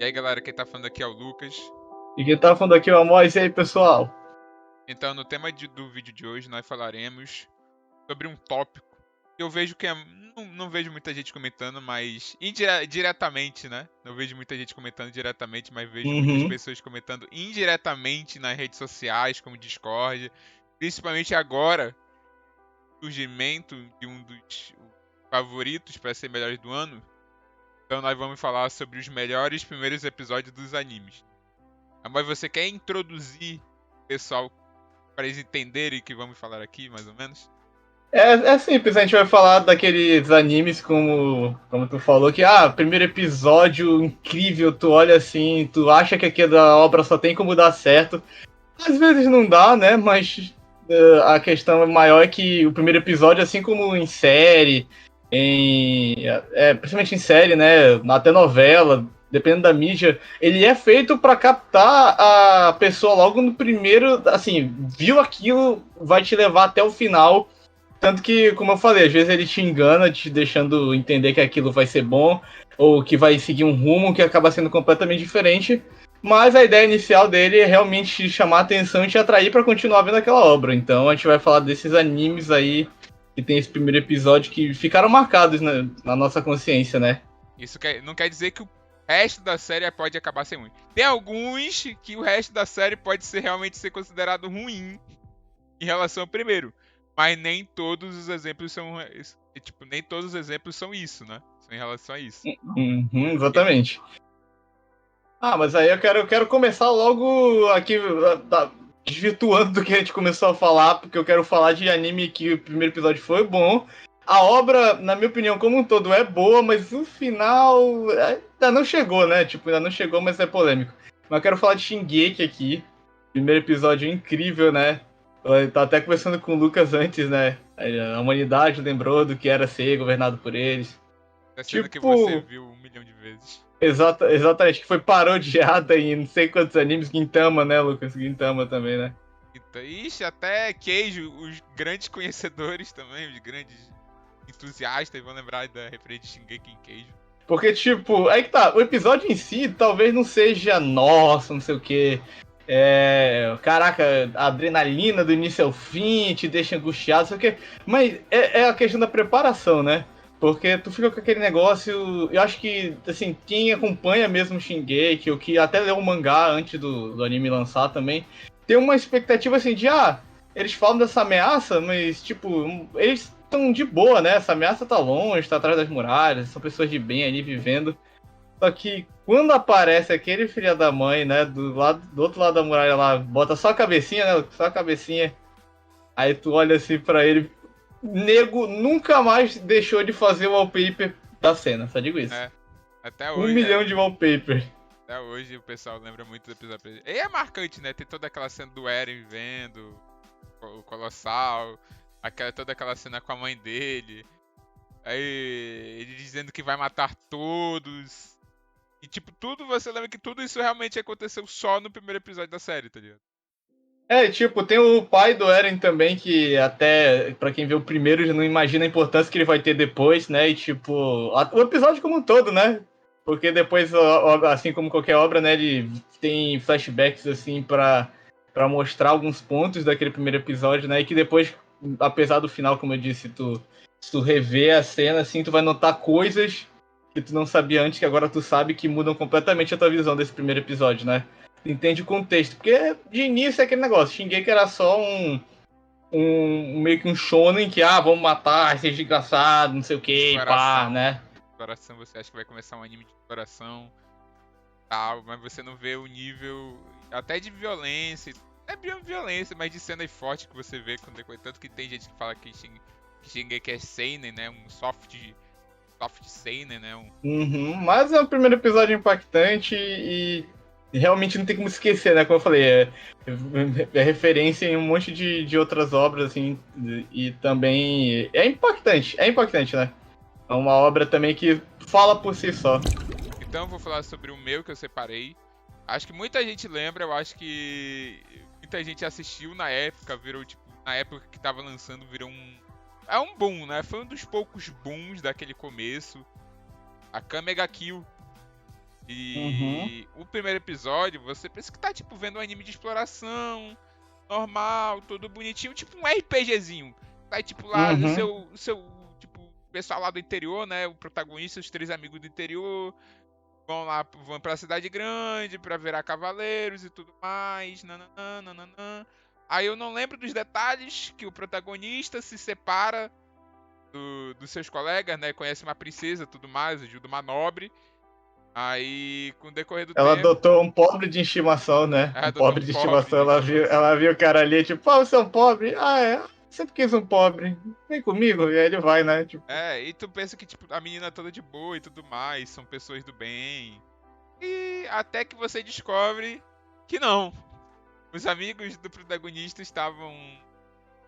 E aí galera, quem tá falando aqui é o Lucas. E quem tá falando aqui é o Amós, e aí pessoal? Então, no tema do vídeo de hoje, nós falaremos sobre um tópico que eu vejo que não vejo muita gente comentando, mas diretamente, né? Não vejo muita gente comentando diretamente, mas vejo muitas Uhum. pessoas comentando indiretamente nas redes sociais, como Discord. Principalmente agora, o surgimento de um dos favoritos para ser melhores do ano. Então, nós vamos falar sobre os melhores primeiros episódios dos animes. Mas você quer introduzir o pessoal para eles entenderem o que vamos falar aqui, mais ou menos? É simples, a gente vai falar daqueles animes como tu falou, que primeiro episódio incrível, tu olha assim, tu acha que aquela obra só tem como dar certo. Às vezes não dá, né? Mas a questão maior é que o primeiro episódio, assim como em série, principalmente em série, né? Até novela, dependendo da mídia, ele é feito para captar a pessoa logo no primeiro, assim, viu aquilo, vai te levar até o final. Tanto que, como eu falei, às vezes ele te engana, te deixando entender que aquilo vai ser bom, ou que vai seguir um rumo que acaba sendo completamente diferente. Mas a ideia inicial dele é realmente te chamar a atenção e te atrair para continuar vendo aquela obra. Então a gente vai falar desses animes aí que tem esse primeiro episódio que ficaram marcados na nossa consciência, né? Isso não quer dizer que o resto da série pode acabar sendo ruim. Tem alguns que o resto da série pode realmente ser considerado ruim em relação ao primeiro. Mas nem todos os exemplos são. Tipo, nem todos os exemplos são isso, né? São em relação a isso. Uhum, exatamente. Mas aí eu quero começar logo aqui, desvirtuando do que a gente começou a falar, porque eu quero falar de anime que o primeiro episódio foi bom. A obra, na minha opinião, como um todo, é boa, mas o final ainda não chegou, né? Tipo, ainda não chegou, mas é polêmico. Mas eu quero falar de Shingeki aqui. Primeiro episódio incrível, né? Eu tava até conversando com o Lucas antes, né? A humanidade lembrou do que era ser governado por eles. Tá sendo que você Tipo, viu 1 milhão de vezes. exatamente, que foi parodiada em não sei quantos animes, Gintama, né, Lucas? Gintama também, né? Então, ixi, até Queijo, os grandes conhecedores também, os grandes entusiastas vão lembrar da referência de Shingeki em Queijo. Porque, tipo, aí que tá, o episódio em si talvez não seja, nossa, não sei o quê. Caraca, a adrenalina do início ao fim te deixa angustiado, não sei o quê. Mas é a questão da preparação, né? Porque tu fica com aquele negócio. Eu acho que, assim, quem acompanha mesmo o Shingeki, ou que até leu o mangá antes do anime lançar também, tem uma expectativa assim de, eles falam dessa ameaça, mas, tipo, eles estão de boa, né? Essa ameaça tá longe, tá atrás das muralhas, são pessoas de bem ali vivendo. Só que quando aparece aquele filho da mãe, né, do outro lado da muralha lá, bota só a cabecinha, né? Só a cabecinha. Aí tu olha assim pra ele. Nego nunca mais deixou de fazer o wallpaper da cena, só digo isso. É, até 1 milhão hoje. de wallpaper. Até hoje o pessoal lembra muito do episódio. E é marcante, né? Tem toda aquela cena do Eren vendo o Colossal, toda aquela cena com a mãe dele. Aí ele dizendo que vai matar todos. E tipo, tudo você lembra que tudo isso realmente aconteceu só no primeiro episódio da série, tá ligado? Tipo, tem o pai do Eren também, que até, pra quem vê o primeiro, já não imagina a importância que ele vai ter depois, né? E tipo, o episódio como um todo, né? Porque depois, assim como qualquer obra, né, ele tem flashbacks, assim, pra mostrar alguns pontos daquele primeiro episódio, né? E que depois, apesar do final, como eu disse, se tu rever a cena, assim, tu vai notar coisas que tu não sabia antes, que agora tu sabe que mudam completamente a tua visão desse primeiro episódio, né? Entende o contexto. Porque de início é aquele negócio, Shingeki era só meio que um shonen que, vamos matar esse desgraçado, não sei o que, pá, Exploração. né? Exploração, você acha que vai começar um anime de exploração, tal, mas você não vê o nível até de violência. É violência, mas de cena forte que você vê quando depois. Tanto que tem gente que fala que Shingeki é seinen, né? Um soft seinen, né? Mas é um primeiro episódio impactante e realmente não tem como esquecer, né? Como eu falei, é referência em um monte de outras obras, assim, e também é impactante, né? É uma obra também que fala por si só. Então eu vou falar sobre o meu que eu separei. Acho que muita gente lembra, eu acho que muita gente assistiu na época, virou tipo, na época que tava lançando, virou um boom, né? Foi um dos poucos booms daquele começo. A Kamega Kill. E E o primeiro episódio, você pensa que tá, tipo, vendo um anime de exploração, normal, todo bonitinho, tipo um RPGzinho. Tá, tipo, lá o seu, tipo, pessoal lá do interior, né? O protagonista, os 3 amigos do interior, vão pra cidade grande pra virar cavaleiros e tudo mais, nananã, nananã. Aí eu não lembro dos detalhes que o protagonista se separa dos seus colegas, né? Conhece uma princesa e tudo mais, ajuda uma nobre. Aí, com o decorrer do Ela tempo, adotou um pobre de estimação, né? Um adotou um pobre de pobre estimação. de Ela viu o cara ali, tipo, ah, você é um pobre? Ah, é. Sempre quis um pobre. Vem comigo. E aí ele vai, né? Tipo, E tu pensa que, tipo, a menina é toda de boa e tudo mais, são pessoas do bem. E até que você descobre que não. Os amigos do protagonista estavam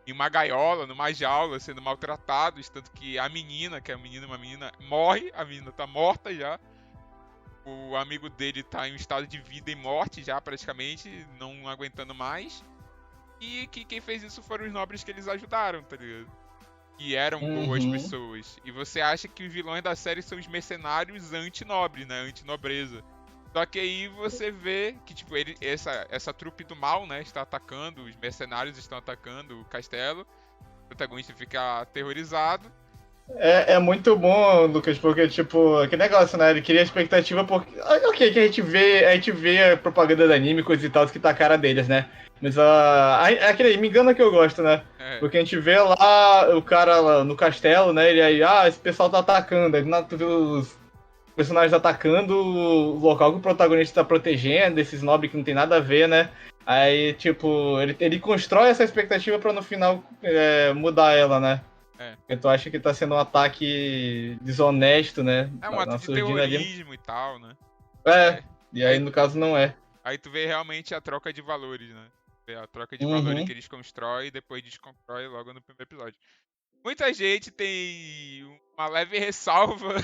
em uma gaiola, numa jaula, sendo maltratados, tanto que a menina, que é uma menina, morre, a menina tá morta já. O amigo dele tá em um estado de vida e morte já, praticamente, não aguentando mais. E que quem fez isso foram os nobres que eles ajudaram, tá ligado? Que eram boas pessoas. E você acha que os vilões da série são os mercenários anti-nobres, né? Anti-nobreza. Só que aí você vê que, tipo, essa trupe do mal, né, está atacando, os mercenários estão atacando o castelo. O protagonista fica aterrorizado. é muito bom, Lucas, porque, tipo, que negócio, né? Ele cria expectativa porque. Ok, que a gente vê a propaganda do anime, coisa e tal, que tá a cara deles, né? Mas aquele me engana que eu gosto, né? É, Porque a gente vê lá o cara lá no castelo, né? Ele aí, esse pessoal tá atacando. Aí tu vê os personagens atacando o local que o protagonista tá protegendo, esses nobres que não tem nada a ver, né? Aí, tipo, ele constrói essa expectativa pra no final mudar ela, né? é. Porque tu acha que tá sendo um ataque desonesto, né? É um ato de Surgindo ali. terrorismo e tal, né? É, É, e aí aí, no caso não é. aí tu vê realmente a troca de valores, né? Vê a troca de valores Uhum. que eles constroem e depois desconstrói logo no primeiro episódio. Muita gente tem uma leve ressalva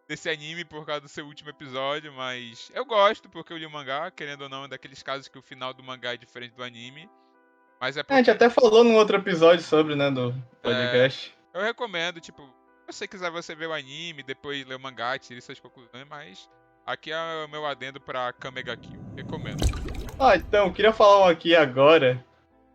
desse anime por causa do seu último episódio, mas eu gosto porque eu li o mangá, querendo ou não, é daqueles casos que o final do mangá é diferente do anime. Mas é A gente porque até falou num outro episódio sobre, né, do é, podcast. eu recomendo, tipo, se você quiser você ver o anime, depois ler o mangá, tirar suas conclusões, mas aqui é o meu adendo pra Kamega Kill. Recomendo. Então, eu queria falar um aqui agora,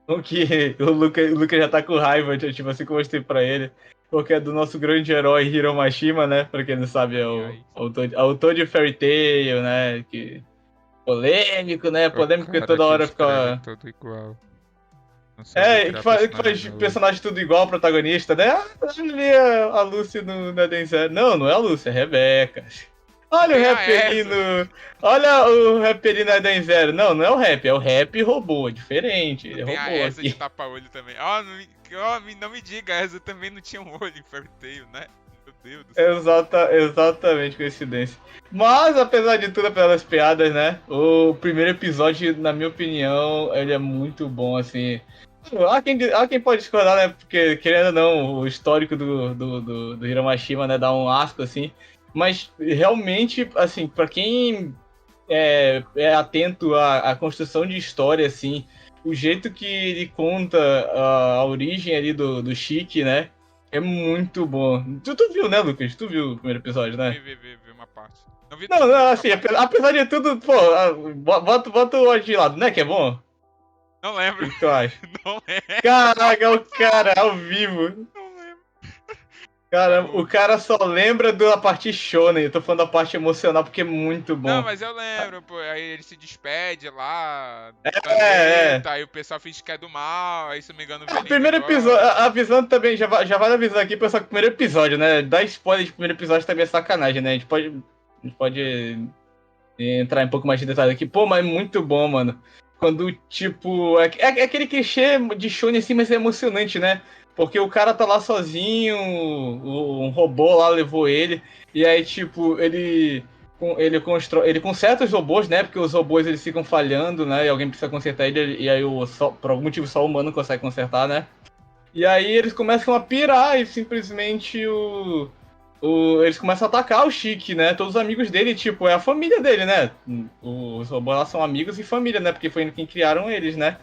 o que o Lucas já tá com raiva, tipo assim que eu mostrei pra ele, porque é do nosso grande herói Hiro Mashima, né? Pra quem não sabe, é E o aí? autor de Fairy Tail, né? Que polêmico, né? O Polêmico porque cara toda que hora escreve fica. tudo igual. Não sabia criar Que personagem faz novo. personagem tudo igual ao protagonista, né? Ali a Lucy no Denzel. Não, não é a Lucy, é a Rebeca. E Olha o tem a rap ali essa. no. Olha o rap ali na Denzel. Não, não é o rap, é o rap robô, é diferente. Tu Ele tem a roubou essa de aqui. tapa-olho também. Não me diga, essa também não tinha um olho em Fairy Tail, né? Meu Deus do céu. Exatamente, coincidência. Mas, apesar de tudo, pelas piadas, né? O primeiro episódio, na minha opinião, ele é muito bom, assim. Há quem pode discordar, né? Porque, querendo ou não, o histórico do Hiramashima, né? Dá um asco, assim. Mas, realmente, assim, pra quem é atento à construção de história, assim, o jeito que ele conta a origem ali do Chique, né? É muito bom. Tu viu, né, Lucas? Tu viu o primeiro episódio, né? Vi uma parte. Não vi Não, tudo, não, mas vi uma assim, parte. apesar de tudo, pô, bota o ódio de lado, né? Que é bom? O Não lembro. que tu acha? Não lembro. Caraca, é o cara ao vivo. Não lembro. É Cara, o o... cara só lembra da parte shonen. Eu tô falando da parte emocional porque é muito Não, bom. mas eu lembro, pô. Aí ele se despede lá, do É. planeta, aí o pessoal finge que é do mal, aí se não me engano vem O ele indo primeiro episódio, embora. avisando também, já vale avisar aqui, pessoal, que o primeiro episódio, né? Dar spoiler de primeiro episódio também é sacanagem, né? A gente pode entrar em um pouco mais de detalhe aqui. Pô, mas é muito bom, mano. Quando, tipo, é aquele clichê de shonen assim, mas é emocionante, né? Porque o cara tá lá sozinho, um robô lá levou ele, e aí, tipo, ele conserta os robôs, né? Porque os robôs eles ficam falhando, né? E alguém precisa consertar ele, e aí por algum motivo só o humano consegue consertar, né? E aí eles começam a pirar e simplesmente eles começam a atacar o Chique, né? Todos os amigos dele, tipo, é a família dele, né? Os robôs lá são amigos e família, né? Porque foi quem criaram eles, né?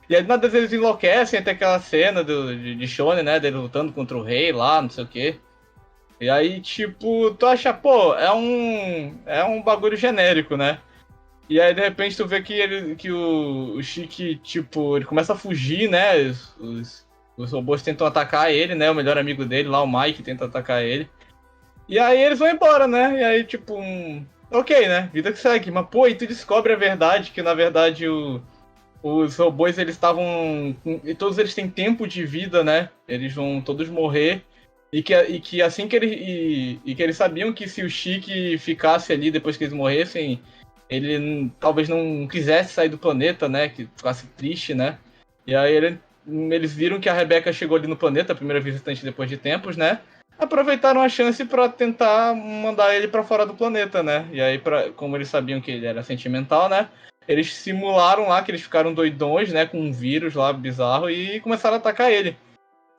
E aí, nada eles enlouquecem até aquela cena de Shonen, né? Dele lutando contra o rei lá, não sei o quê. E aí, tipo, tu acha, pô, é um bagulho genérico, né? E aí, de repente, tu vê que o Chique, tipo, ele começa a fugir, né? Os robôs tentam atacar ele, né? O melhor amigo dele, lá, o Mike, tenta atacar ele. E aí eles vão embora, né? E aí, tipo, ok, né? Vida que segue. Mas, pô, e tu descobre a verdade, que na verdade os robôs, eles estavam. E todos eles têm tempo de vida, né? Eles vão todos morrer. E que assim que eles. E que eles sabiam que se o Chique ficasse ali depois que eles morressem, ele talvez não quisesse sair do planeta, né? Que ficasse triste, né? E aí eles viram que a Rebecca chegou ali no planeta, a primeira visitante depois de tempos, né? Aproveitaram a chance para tentar mandar ele para fora do planeta, né? E aí, como eles sabiam que ele era sentimental, né? Eles simularam lá que eles ficaram doidões, né? Com um vírus lá bizarro e começaram a atacar ele.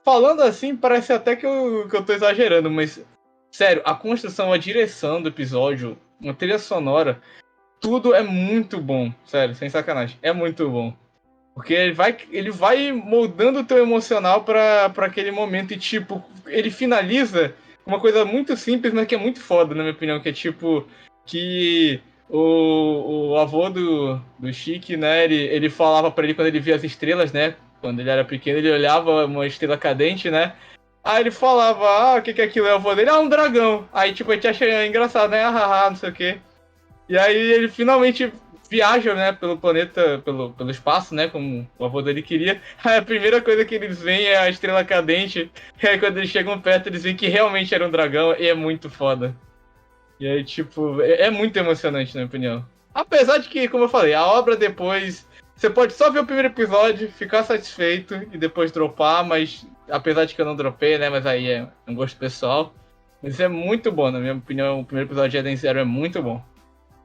Falando assim, parece até que eu tô exagerando, mas sério, a construção, a direção do episódio, uma trilha sonora, tudo é muito bom. Sério, sem sacanagem. É muito bom. Porque ele vai moldando o teu emocional pra aquele momento e, tipo, ele finaliza com uma coisa muito simples, mas que é muito foda, na minha opinião, que é tipo, que o avô do Chique, né, ele falava pra ele quando ele via as estrelas, né, quando ele era pequeno, ele olhava uma estrela cadente, né, aí ele falava, o que é aquilo? É o avô dele? Ah, um dragão. Aí, tipo, a gente acha engraçado, né, não sei o quê. E aí ele finalmente viaja, né, pelo planeta, pelo espaço, né, como o avô dele queria. Aí a primeira coisa que eles veem é a estrela cadente. E aí quando eles chegam perto, eles veem que realmente era um dragão e é muito foda. E aí, tipo, é muito emocionante, na minha opinião. Apesar de que, como eu falei, a obra depois. Você pode só ver o primeiro episódio, ficar satisfeito e depois dropar, mas apesar de que eu não dropei, né? Mas aí é um gosto pessoal. Mas é muito bom, na minha opinião, o primeiro episódio de Eden Zero é muito bom.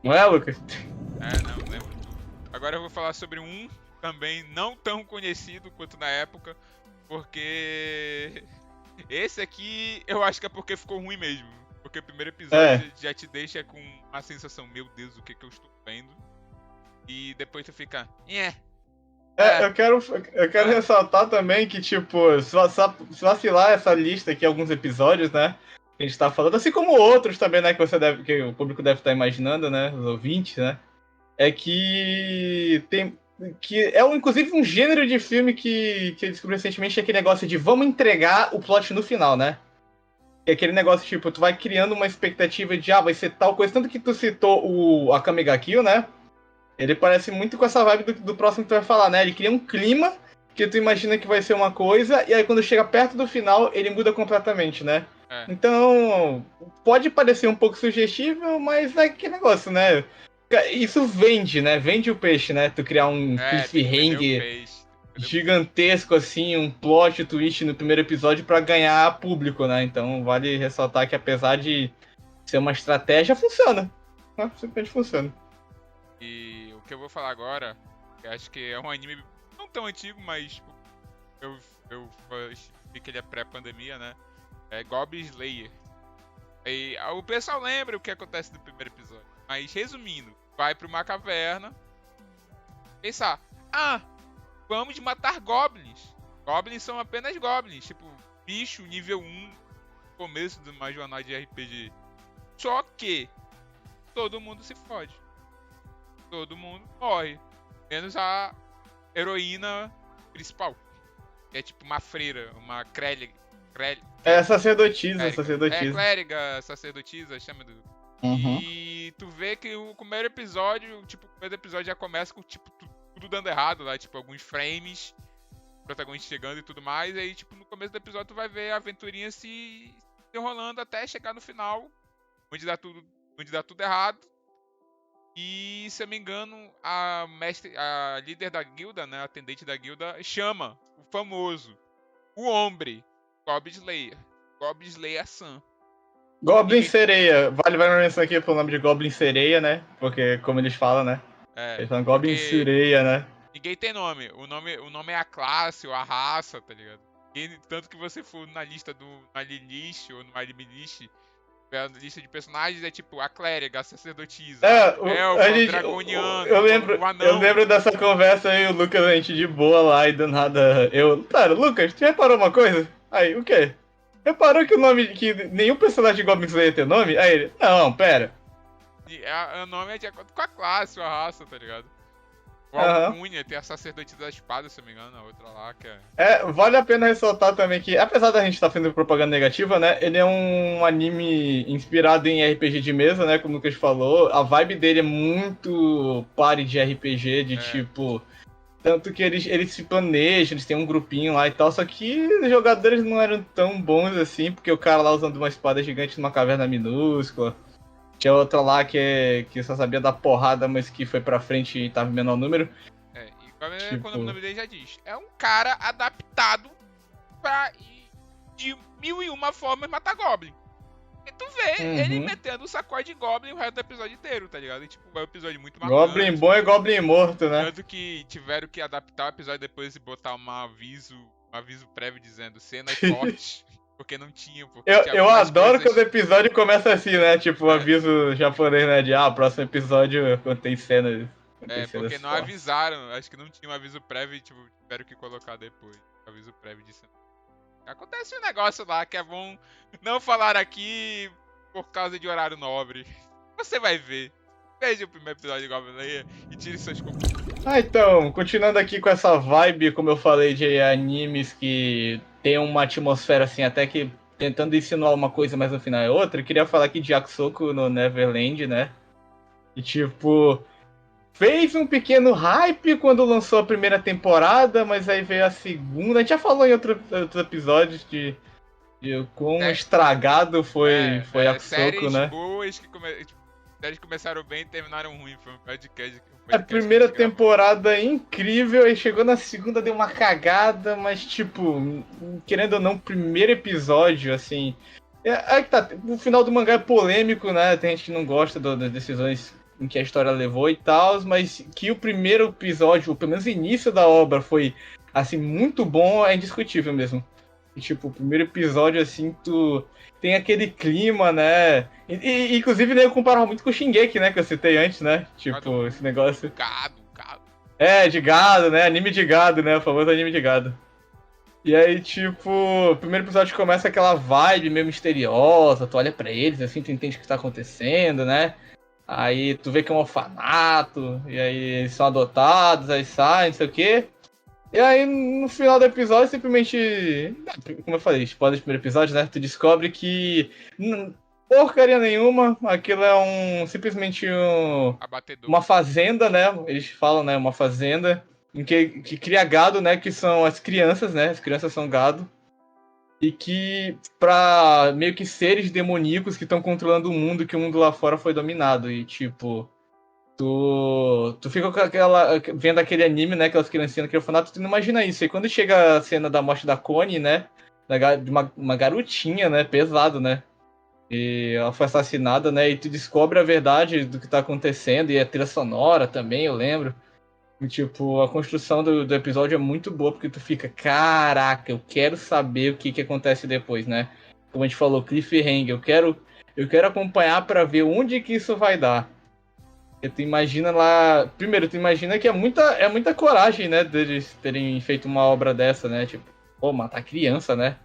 Não é, Lucas? Não, lembro tudo. Agora eu vou falar sobre um também não tão conhecido quanto na época, porque esse aqui eu acho que é porque ficou ruim mesmo. Porque o primeiro episódio já te deixa com a sensação, meu Deus, o que que eu estou vendo? E depois tu fica, Eu quero ressaltar também que, tipo, se vacilar essa lista aqui, alguns episódios, né? Que a gente tá falando, assim como outros também, né? Que o público deve estar imaginando, né? Os ouvintes, né? É que tem. Que é inclusive um gênero de filme que eu descobri recentemente, é aquele negócio de vamos entregar o plot no final, né? É aquele negócio, tipo, tu vai criando uma expectativa de, vai ser tal coisa. Tanto que tu citou a Akame ga Kill, né? Ele parece muito com essa vibe do próximo que tu vai falar, né? Ele cria um clima que tu imagina que vai ser uma coisa, e aí quando chega perto do final, ele muda completamente, né? é. Então, pode parecer um pouco sugestivo, mas é aquele negócio, né? Isso vende, né? Vende o peixe, né? Tu criar um Tem que vender o cliffhanger peixe. gigantesco, assim, um plot twist no primeiro episódio pra ganhar público, né? Então, vale ressaltar que apesar de ser uma estratégia, funciona. Né? Simplesmente funciona. E o que eu vou falar agora, eu acho que é um anime não tão antigo, mas tipo, eu vi que ele é pré-pandemia, né? É Goblin Slayer. E o pessoal lembra o que acontece no primeiro episódio. Mas resumindo, vai pra uma caverna, pensar, vamos matar goblins. Goblins são apenas goblins, tipo, bicho nível 1, começo de uma jornada de RPG. Só que todo mundo se fode. Todo mundo morre. Menos a heroína principal. Que é tipo uma freira, uma Sacerdotisa, sacerdotisa. clériga, sacerdotisa, chama do. Uhum. E tu vê que o primeiro episódio, tipo, o primeiro episódio já começa com, tipo, tudo dando errado lá, tipo, alguns frames, o protagonista chegando e tudo mais, e aí, tipo, no começo do episódio tu vai ver a aventurinha se enrolando até chegar no final, onde dá tudo errado. E, se eu me engano, a líder da guilda, né, a atendente da guilda, chama o famoso, o hombre, Goblin Slayer. Goblin Slayer-san. Goblin Ninguém, Sereia. Vale uma menção aqui pelo nome de Goblin Sereia, né? Porque, como eles falam, né? Eles falam Goblin porque Sereia, né? ninguém tem nome. O nome é a classe ou a raça, tá ligado? Tanto que você for na lista do Alilist ou no Alimilist, a lista de personagens é tipo a clériga, a sacerdotisa, a elfa, o dragoniano, o Eu anão. lembro dessa conversa aí, o Lucas, a gente de boa lá e do nada. Cara, Lucas, tu reparou uma coisa? Aí, o quê? reparou que o nome. Que nenhum personagem de Goblin Slayer tem nome? Aí ele. Não, pera. E o nome é de acordo com a classe, a raça, tá ligado? O Aham. Alcunha tem a Sacerdotisa da Espada, se eu não me engano, a outra lá que é. Vale a pena ressaltar também que, apesar da gente estar fazendo propaganda negativa, né? Ele é um anime inspirado em RPG de mesa, né? Como o Lucas falou. A vibe dele é muito party de RPG, de É, tipo. Tanto que eles se planejam, eles têm um grupinho lá e tal, só que os jogadores não eram tão bons assim, porque o cara lá usando uma espada gigante numa caverna minúscula. Tinha outra lá que só sabia dar porrada, mas que foi pra frente e tava em menor número. e quando o Tipo. nome dele já diz. É um cara adaptado pra de mil e uma formas matar Goblin. E tu vê ele Uhum. metendo o sacode de Goblin o resto do episódio inteiro, tá ligado? E tipo, é um episódio muito Goblin marcante. bom é Goblin morto, né? Tanto que tiveram que adaptar o episódio depois e botar um aviso prévio dizendo cenas fortes. Porque não tinha, porque tinha Eu algumas adoro quando o coisas. episódio começa assim, né? Tipo, o É, aviso japonês, né? De próximo episódio contém cenas. Contém porque cenas não fortes. avisaram, acho que não tinha um aviso prévio e tipo, tiveram que colocar depois. Aviso prévio de cena. Acontece um negócio lá que é bom não falar aqui por causa de horário nobre. Você vai ver. Veja o primeiro episódio de Goblin Slayer e tire suas conclusões. Então, continuando aqui com essa vibe, como eu falei, de animes que tem uma atmosfera assim, até que tentando insinuar uma coisa, mas no final é outra, eu queria falar aqui de Yakusoku no Neverland, né? E tipo, fez um pequeno hype quando lançou a primeira temporada, mas aí veio a segunda. A gente já falou em outros episódios de o quão É, estragado foi Yakusoku, séries né? boas tipo, séries que começaram bem e terminaram ruim. Foi um A podcast que a primeira gente gravou. temporada é incrível, aí chegou na segunda, deu uma cagada, mas tipo, querendo ou não, primeiro episódio, assim. Aí que tá, o final do mangá é polêmico, né? Tem gente que não gosta das decisões em que a história levou e tal, mas que o primeiro episódio, ou pelo menos o início da obra, foi assim, muito bom, é indiscutível mesmo. E, tipo, o primeiro episódio, assim, tu tem aquele clima, né? Inclusive, né, eu comparava muito com o Shingeki, né? Que eu citei antes, né? Gado, Tipo, esse negócio. gado. De gado, né? Anime de gado, né? O famoso anime de gado. E aí, tipo, o primeiro episódio começa aquela vibe meio misteriosa, tu olha pra eles, assim, tu entende o que tá acontecendo, né? Aí tu vê que é um orfanato, e aí eles são adotados, aí saem, não sei o quê. E aí, no final do episódio, simplesmente. Como eu falei, spoiler do primeiro episódio, né? Tu descobre que. Porcaria nenhuma, aquilo é simplesmente uma Abatedouro. fazenda, né? Eles falam, né? Uma fazenda em que cria gado, né? Que são as crianças, né? As crianças são gado. E que, pra meio que seres demoníacos que estão controlando o mundo, que o mundo lá fora foi dominado. E, tipo. Tu fica com aquela. Vendo aquele anime, né? Aquelas criancinhas naquele orfanato, tu não imagina isso. E quando chega a cena da morte da Connie, né? De uma garotinha, né? Pesado, né? E ela foi assassinada, né? E tu descobre a verdade do que tá acontecendo. E a trilha sonora também, eu lembro. E, tipo, a construção do episódio é muito boa, porque tu fica, caraca, eu quero saber o que acontece depois, né? Como a gente falou, cliffhanger, eu quero acompanhar para ver onde que isso vai dar. E tu imagina lá. Primeiro, tu imagina que é muita coragem, né? Deles terem feito uma obra dessa, né? Tipo, pô, matar criança, né?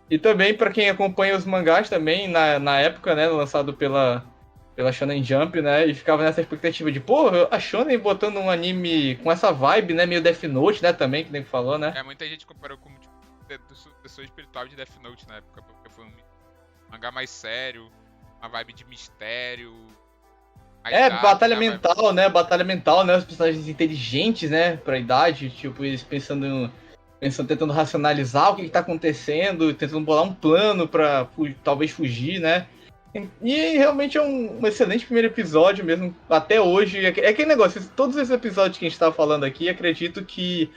E também, pra quem acompanha os mangás também, na época, né? Lançado pela Shonen Jump, né? E ficava nessa expectativa de, pô, a Shonen botando um anime com essa vibe, né? Meio Death Note, né? Também, que nem falou, né? Muita gente comparou como, tipo, sucessor espiritual de Death Note na época, porque foi um mangá mais sério, uma vibe de mistério, mais dark, Batalha na vibe. mental, né? Batalha mental, né? Os personagens inteligentes, né? Pra idade, tipo, eles pensando, tentando racionalizar o que está acontecendo, tentando bolar um plano para talvez fugir, né? E realmente é um excelente primeiro episódio mesmo, até hoje. É aquele negócio, todos esses episódios que a gente tá falando aqui, acredito que,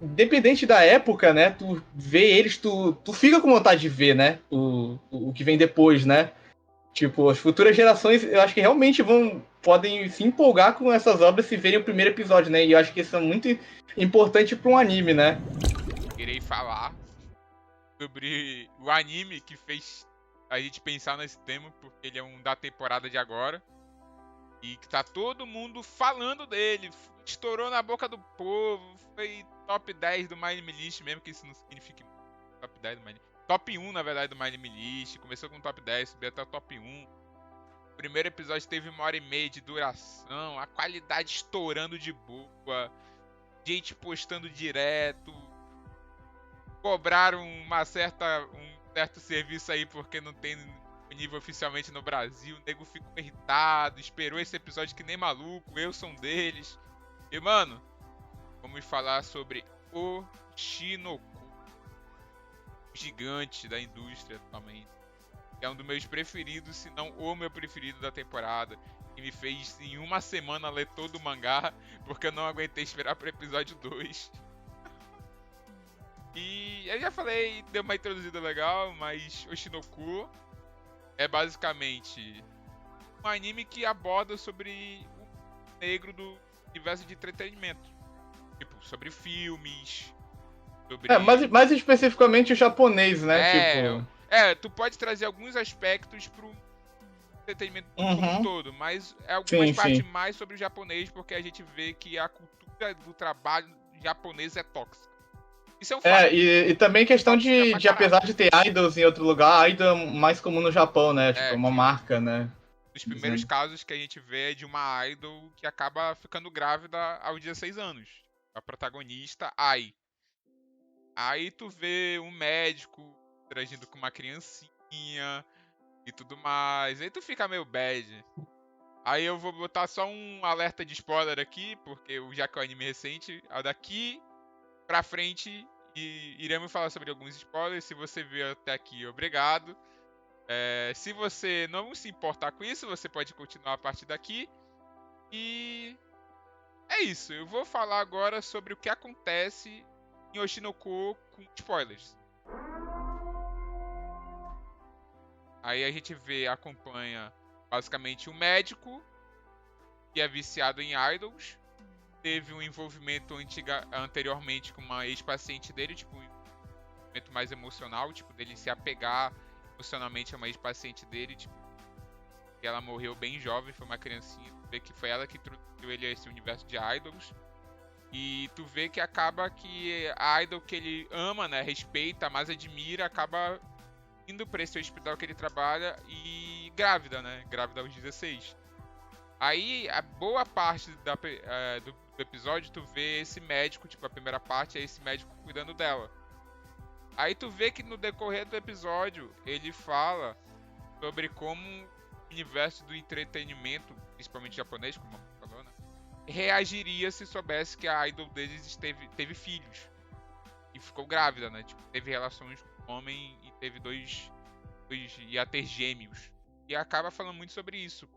dependente da época, né? Tu vê eles, tu fica com vontade de ver, né? O que vem depois, né? Tipo, as futuras gerações, eu acho que realmente podem se empolgar com essas obras se verem o primeiro episódio, né? E eu acho que isso é muito importante para um anime, né? Irei falar sobre o anime que fez a gente pensar nesse tema, porque ele é um da temporada de agora. E que tá todo mundo falando dele. Estourou na boca do povo. Foi top 10 do My Anime List, mesmo que isso não signifique top 10 do My Anime. top 1, na verdade, do My Anime List. Começou com top 10, subiu até o top 1. O primeiro episódio teve 1h30 de duração, a qualidade estourando de boa, gente postando direto, cobraram um certo serviço aí porque não tem nível oficialmente no Brasil, o nego ficou irritado, esperou esse episódio que nem maluco, eu sou um deles. E mano, vamos falar sobre Oshinoko, o gigante da indústria atualmente. É um dos meus preferidos, se não o meu preferido da temporada. Que me fez em uma semana ler todo o mangá, porque eu não aguentei esperar pro episódio 2. E eu já falei, deu uma introduzida legal, mas Oshinoko é basicamente um anime que aborda sobre o negro do universo de entretenimento. Tipo, sobre filmes, sobre... mais especificamente o japonês, né? Tipo... tu pode trazer alguns aspectos pro entretenimento como um todo, mas é algumas partes mais sobre o japonês, porque a gente vê que a cultura do trabalho japonês é tóxica. Isso é um fato. E também questão de apesar de ter idols em outro lugar, idol é mais comum no Japão, né? Tipo, uma marca, né? Os primeiros casos que a gente vê é de uma idol que acaba ficando grávida aos 16 anos. A protagonista, Ai. Aí tu vê um médico interagindo com uma criancinha e tudo mais. Aí tu fica meio bad. Aí eu vou botar só um alerta de spoiler aqui, porque já que é um anime recente, daqui pra frente iremos falar sobre alguns spoilers. Se você viu até aqui, obrigado. Se você não se importar com isso, você pode continuar a partir daqui. E é isso. Eu vou falar agora sobre o que acontece em Oshinoko com spoilers. Aí a gente acompanha basicamente um médico que é viciado em idols. Teve um envolvimento anteriormente com uma ex-paciente dele, tipo, um envolvimento mais emocional, tipo, dele se apegar emocionalmente a uma ex-paciente dele, tipo, que ela morreu bem jovem, foi uma criancinha, tu vê que foi ela que introduziu ele a esse universo de idols. E tu vê que acaba que a idol que ele ama, né, respeita, mas admira, acaba indo pra esse hospital que ele trabalha e grávida, né, grávida aos 16. Aí, a boa parte do episódio, tu vê esse médico, tipo, a primeira parte é esse médico cuidando dela. Aí tu vê que no decorrer do episódio, ele fala sobre como o universo do entretenimento, principalmente japonês, como a falou, né, reagiria se soubesse que a idol deles teve filhos. E ficou grávida, né? Tipo, teve relações com um homem e teve dois ia ter gêmeos. E acaba falando muito sobre isso.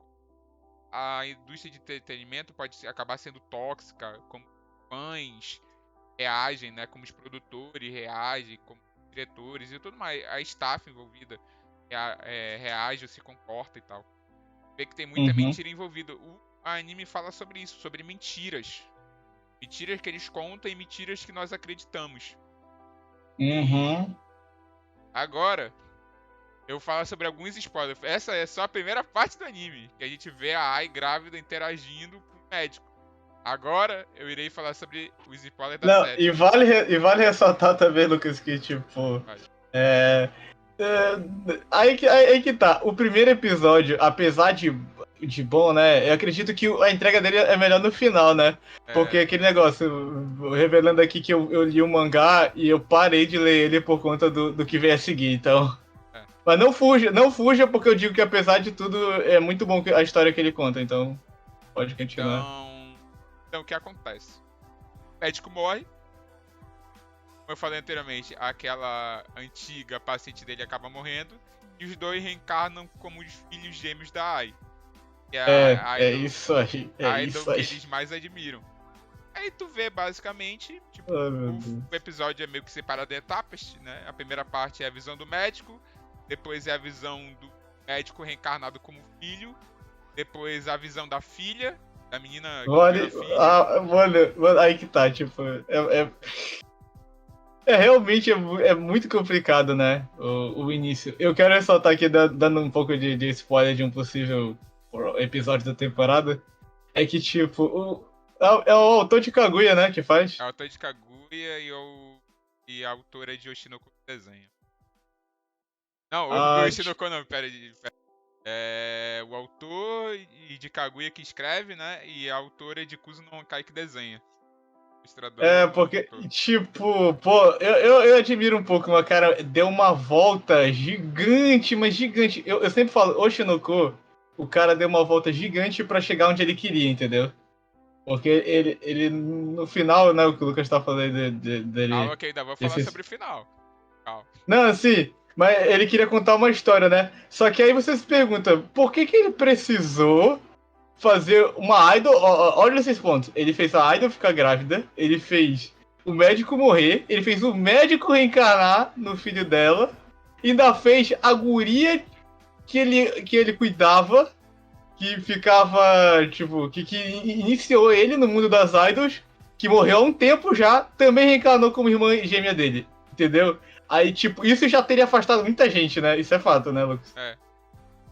A indústria de entretenimento pode acabar sendo tóxica, como fãs reagem, né? Como os produtores reagem, como os diretores e tudo mais. A staff envolvida reage ou se comporta e tal. Vê que tem muita mentira envolvida. O anime fala sobre isso, sobre mentiras. Mentiras que eles contam e mentiras que nós acreditamos. Agora, eu falo sobre alguns spoilers. Essa é só a primeira parte do anime, que a gente vê a Ai grávida interagindo com o médico. Agora, eu irei falar sobre os spoilers da série. E vale ressaltar também, Lucas, que tipo... Aí que tá. O primeiro episódio, apesar de bom, né? Eu acredito que a entrega dele é melhor no final, né? Porque aquele negócio, revelando aqui que eu li o mangá e eu parei de ler ele por conta do que vem a seguir, então... Mas não fuja, porque eu digo que apesar de tudo, é muito bom a história que ele conta, então pode continuar. Então o que acontece? O médico morre. Como eu falei anteriormente, aquela antiga paciente dele acaba morrendo. E os dois reencarnam como os filhos gêmeos da Ai. Que é isso aí. A idol que eles mais admiram. Aí tu vê basicamente, tipo, o episódio é meio que separado em etapas, né? A primeira parte é a visão do médico. Depois é a visão do médico reencarnado como filho. Depois a visão da filha, da menina que mano, aí que tá, tipo... realmente é muito complicado, né? O início. Eu quero ressaltar aqui, dando um pouco de spoiler de um possível episódio da temporada. É que, tipo, é o autor de Kaguya, né? Que faz? É o autor de Kaguya e a autora de Oshinoko desenha. Não, Ah, o Shinoko não, pera aí. É o autor de Kaguya que escreve, né? E a autora é de Kuzu no Honkai que desenha. O ilustrador é o porque, autor. tipo, pô, eu admiro um pouco, mas, cara, deu uma volta gigante, mas gigante. Eu sempre falo, o Shinoko, o cara deu uma volta gigante pra chegar onde ele queria, entendeu? Porque ele no final, né, o que o Lucas tá falando dele. Calma que ainda vou falar Desse... sobre o final. Calma. Não, assim, mas ele queria contar uma história, né? Só que aí você se pergunta, por que ele precisou fazer uma idol. Olha esses pontos. Ele fez a idol ficar grávida, ele fez o médico morrer, ele fez o médico reencarnar no filho dela, ainda fez a guria que ele cuidava, que ficava, tipo, que iniciou ele no mundo das idols, que morreu há um tempo já, também reencarnou como irmã gêmea dele, entendeu? Aí, tipo, isso já teria afastado muita gente, né? Isso é fato, né, Lucas? É.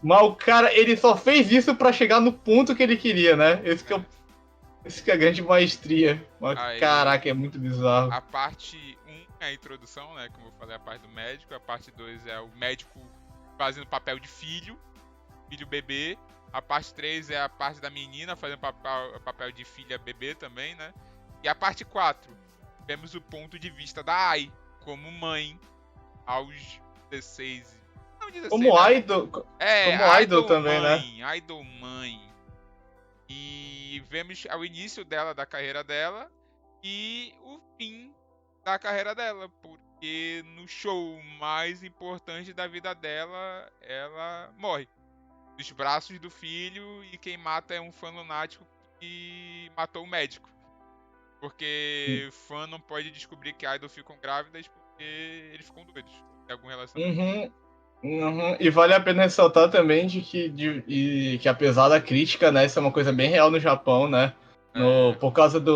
Mas o cara, ele só fez isso pra chegar no ponto que ele queria, né? Esse que é a grande maestria. Mas, Aí, caraca, é muito bizarro. a parte 1 é a introdução, né? Como eu falei, a parte do médico. A parte 2 é o médico fazendo papel de filho bebê. A parte 3 é a parte da menina fazendo papel de filha bebê também, né? E a parte 4, vemos o ponto de vista da Ai como mãe aos 16. Não 16, Como né? idol, É, como idol idol também, né? mãe, idol mãe. E vemos o início dela, da carreira dela, e o fim da carreira dela, porque no show mais importante da vida dela, ela morre. Dos braços do filho, e quem mata é um fã lunático que matou o médico. Porque fã não pode descobrir que idol ficam grávidas porque eles ficam doidos. Tem algum relacionamento. Uhum, uhum. E vale a pena ressaltar também que apesar da crítica, né? Isso é uma coisa bem real no Japão, né? É, Por causa da,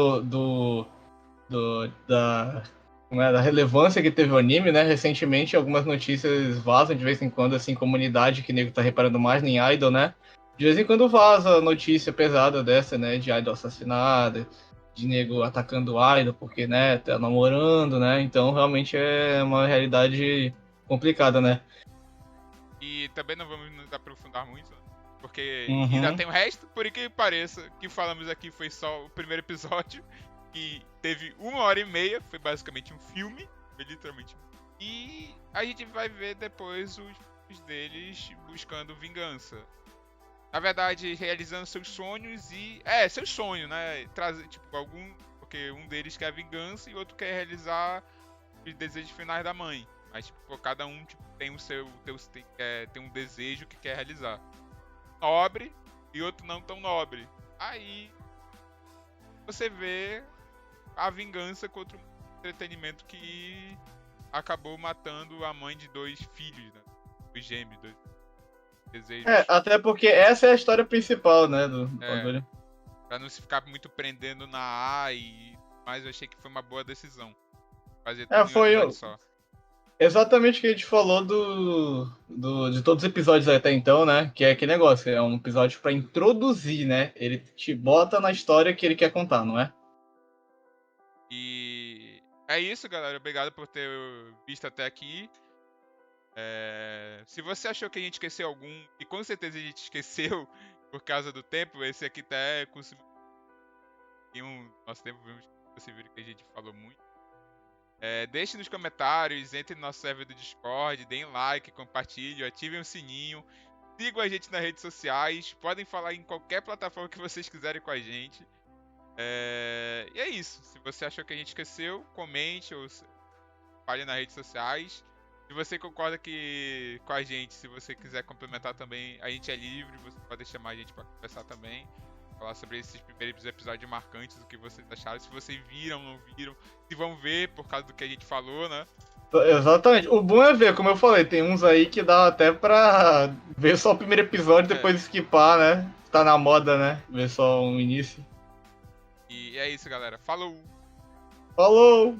como é, da relevância que teve o anime, né? Recentemente, algumas notícias vazam de vez em quando, assim, comunidade que nego tá reparando mais em idol, né? De vez em quando vaza notícia pesada dessa, né? De idol assassinada, de nego atacando idol porque, né, tá namorando, né? Então, realmente é uma realidade complicada, né? e também não vamos nos aprofundar muito, né? Porque ainda Uhum. tem o resto, por que pareça, que falamos aqui foi só o primeiro episódio, que teve 1h30, foi basicamente um filme, foi literalmente. E a gente vai ver depois os deles buscando vingança. Na verdade, realizando seus sonhos e. É, seus sonhos, né? Trazer, tipo, algum. Porque um deles quer vingança e outro quer realizar os desejos finais da mãe. Mas, tipo, cada um tipo, tem o seu. Tem um desejo que quer realizar. Nobre e outro não tão nobre. Aí você vê a vingança contra um entretenimento que acabou matando a mãe de 2 filhos, né? Os gêmeos, 2 desejos. Até porque essa é a história principal, né, do É. bagulho. Pra não se ficar muito prendendo na A mas eu achei que foi uma boa decisão. Fazer tudo em um Foi episódio só. exatamente o que a gente falou de todos os episódios até então, né? Que é aquele negócio, é um episódio pra introduzir, né? Ele te bota na história que ele quer contar, não é? E é isso, galera. Obrigado por ter visto até aqui. Se você achou que a gente esqueceu algum, e com certeza a gente esqueceu por causa do tempo, esse aqui tá consumiu nosso tempo, vimos você viu que a gente falou muito. Deixe nos comentários, entre no nosso server do Discord, deem like, compartilhem, ativem o sininho, sigam a gente nas redes sociais, podem falar em qualquer plataforma que vocês quiserem com a gente. E é isso. Se você achou que a gente esqueceu, comente ou fale nas redes sociais. Se você concorda com a gente, se você quiser complementar também, a gente é livre, você pode chamar a gente para conversar também. Falar sobre esses primeiros episódios marcantes, o que vocês acharam, se vocês viram, não viram, se vão ver por causa do que a gente falou, né? Exatamente. O bom é ver, como eu falei, tem uns aí que dá até pra ver só o primeiro episódio e É. depois skipar, né? Tá na moda, né? Ver só o início. E é isso, galera. Falou! Falou!